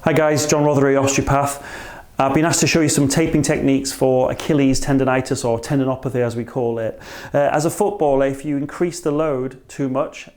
Hi guys, John Rothery Osteopath. I've been asked to show you some taping techniques for Achilles tendonitis, or tendinopathy as we call it. As a footballer, if you increase the load too much,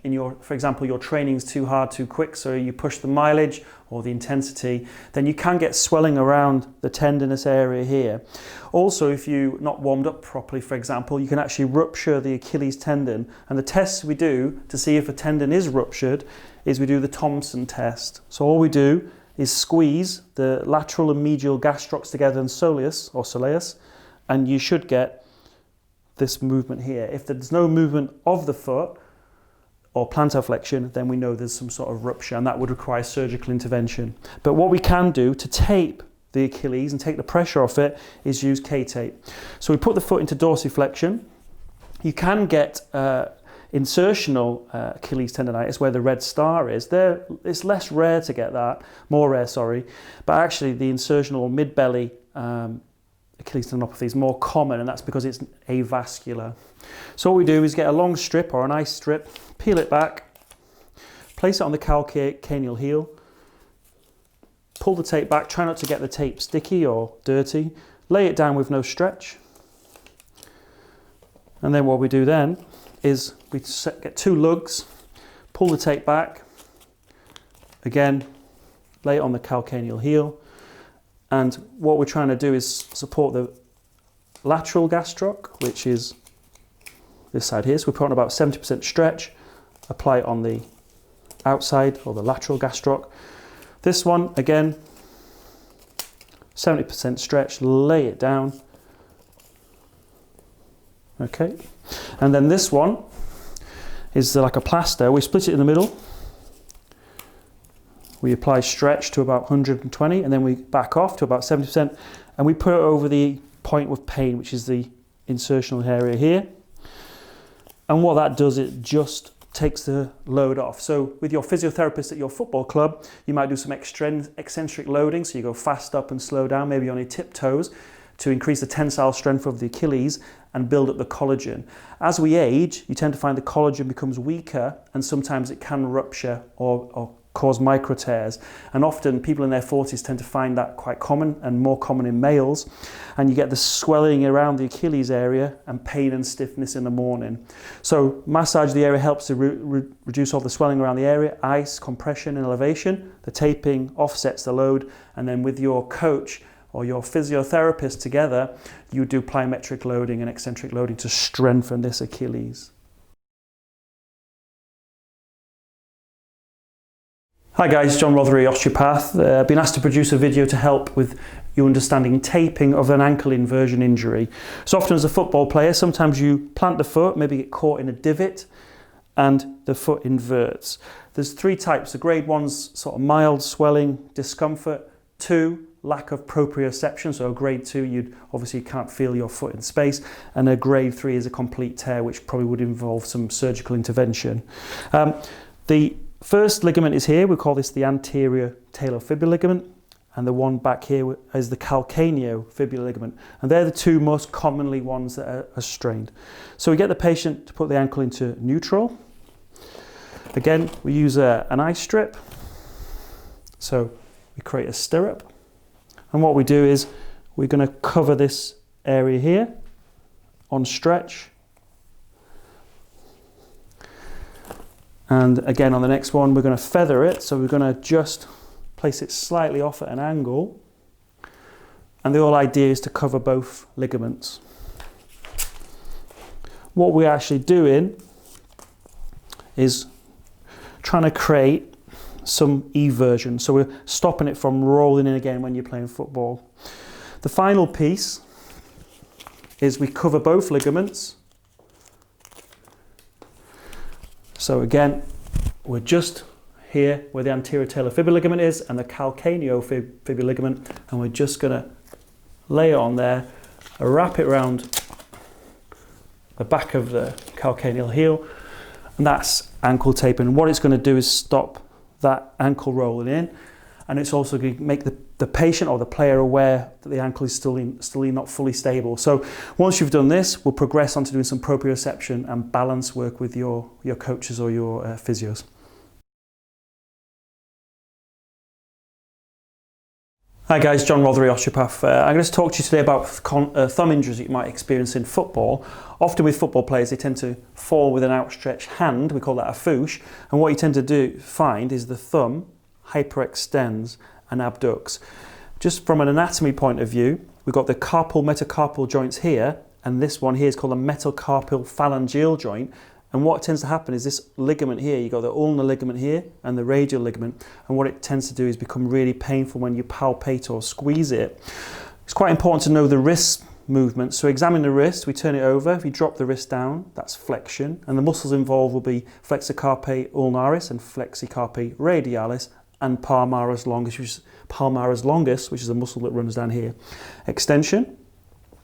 for example, your training's too hard, too quick, so you push the mileage or the intensity, then you can get swelling around the tendinous area here. Also, if you're not warmed up properly, for example, you can actually rupture the Achilles tendon. And the tests we do to see if a tendon is ruptured is we do the Thompson test. So all we do is squeeze the lateral and medial gastrocs together in soleus, and you should get this movement here. If there's no movement of the foot or plantar flexion, then we know there's some sort of rupture, and that would require surgical intervention. But what we can do to tape the Achilles and take the pressure off it is use K-tape. So we put the foot into dorsiflexion. You can get insertional Achilles tendonitis, where the red star is. It's less rare to get that, more rare, sorry, but actually the insertional or mid-belly Achilles tendinopathy is more common, and that's because it's avascular. So what we do is get a long strip or an ice strip, peel it back, place it on the calcaneal heel, pull the tape back, try not to get the tape sticky or dirty, lay it down with no stretch, and then what we do then is we get two lugs, pull the tape back, again, lay it on the calcaneal heel, and what we're trying to do is support the lateral gastroc, which is this side here. So we put on about 70% stretch, apply it on the outside or the lateral gastroc. This one, again, 70% stretch, lay it down. Okay, and then this one is like a plaster. We split it in the middle. We apply stretch to about 120, and then we back off to about 70%, and we put it over the point with pain, which is the insertional area here. And what that does, it just takes the load off. So with your physiotherapist at your football club, you might do some eccentric loading, so you go fast up and slow down, maybe on your tiptoes, to increase the tensile strength of the Achilles and build up the collagen. As we age, you tend to find the collagen becomes weaker, and sometimes it can rupture or cause micro tears. And often people in their 40s tend to find that quite common, and more common in males. And you get the swelling around the Achilles area and pain and stiffness in the morning. So massage the area helps to reduce all the swelling around the area, ice, compression and elevation. The taping offsets the load, and then with your coach or your physiotherapist together, you do plyometric loading and eccentric loading to strengthen this Achilles. Hi guys, John Rothery Osteopath. I've been asked to produce a video to help with you understanding taping of an ankle inversion injury. So often as a football player, sometimes you plant the foot, maybe get caught in a divot, and the foot inverts. There's three types. The grade 1's sort of mild swelling, discomfort. 2, lack of proprioception, so a grade 2, you obviously can't feel your foot in space, and a grade 3 is a complete tear, which probably would involve some surgical intervention. The first ligament is here. We call this the anterior talofibular ligament, and the one back here is the calcaneofibular ligament, and they're the two most commonly ones that are strained. So we get the patient to put the ankle into neutral. Again, we use an ice strip, so we create a stirrup. And what we do is we're going to cover this area here on stretch. And again, on the next one, we're going to feather it. So we're going to just place it slightly off at an angle. And the whole idea is to cover both ligaments. What we're actually doing is trying to create some eversion. So we're stopping it from rolling in again when you're playing football. The final piece is we cover both ligaments. So again, we're just here where the anterior talofibular ligament is and the calcaneofibular ligament, and we're just going to lay it on there, wrap it around the back of the calcaneal heel, and that's ankle taping. And what it's going to do is stop that ankle rolling in, and it's also going to make the patient or the player aware that the ankle is still not fully stable. So once you've done this, we'll progress on to doing some proprioception and balance work with your coaches or your physios. Hi guys, John Rothery Osteopath. I'm going to talk to you today about thumb injuries that you might experience in football. Often with football players, they tend to fall with an outstretched hand. We call that a foosh. And what you tend to find is the thumb hyperextends and abducts. Just from an anatomy point of view, we've got the carpal metacarpal joints here, and this one here is called a metacarpal phalangeal joint. And what tends to happen is this ligament here, you've got the ulnar ligament here and the radial ligament, and what it tends to do is become really painful when you palpate or squeeze it. It's quite important to know the wrist movement. So examine the wrist, we turn it over. If you drop the wrist down, that's flexion, and the muscles involved will be flexor carpi ulnaris and flexi carpi radialis and palmaris longus, which is a muscle that runs down here. Extension,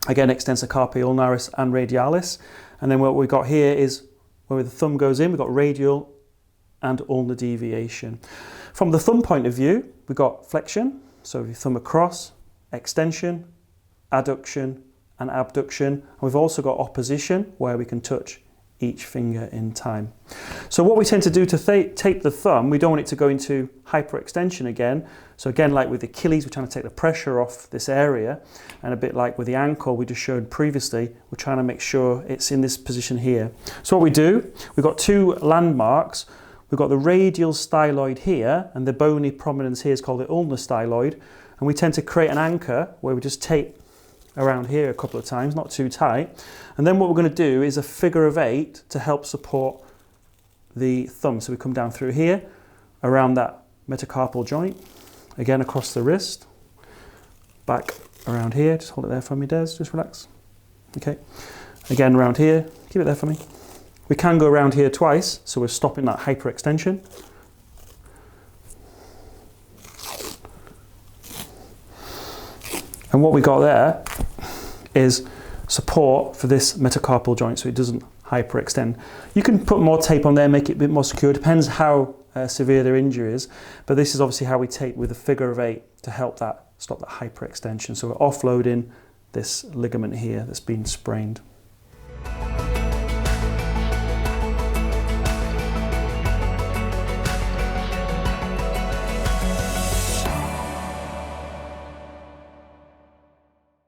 again extensor carpi ulnaris and radialis, and then what we've got here is where the thumb goes in, we've got radial and ulnar deviation. From the thumb point of view, we've got flexion, so if you thumb across, extension, adduction and abduction. And we've also got opposition, where we can touch each finger in time. So what we tend to do to tape the thumb, we don't want it to go into hyperextension again. So again, like with Achilles, we're trying to take the pressure off this area, and a bit like with the ankle we just showed previously, we're trying to make sure it's in this position here. So what we do, we've got two landmarks. We've got the radial styloid here, and the bony prominence here is called the ulnar styloid, and we tend to create an anchor where we just tape around here a couple of times, not too tight. And then what we're going to do is a figure of 8 to help support the thumb. So we come down through here, around that metacarpal joint, again across the wrist, back around here. Just hold it there for me, Des, just relax. Okay, again around here, keep it there for me. We can go around here twice, so we're stopping that hyperextension. And what we got there is support for this metacarpal joint so it doesn't hyperextend. You can put more tape on there, make it a bit more secure. It depends how severe their injury is. But this is obviously how we tape with a figure of 8 to help that stop that hyperextension. So we're offloading this ligament here that's been sprained.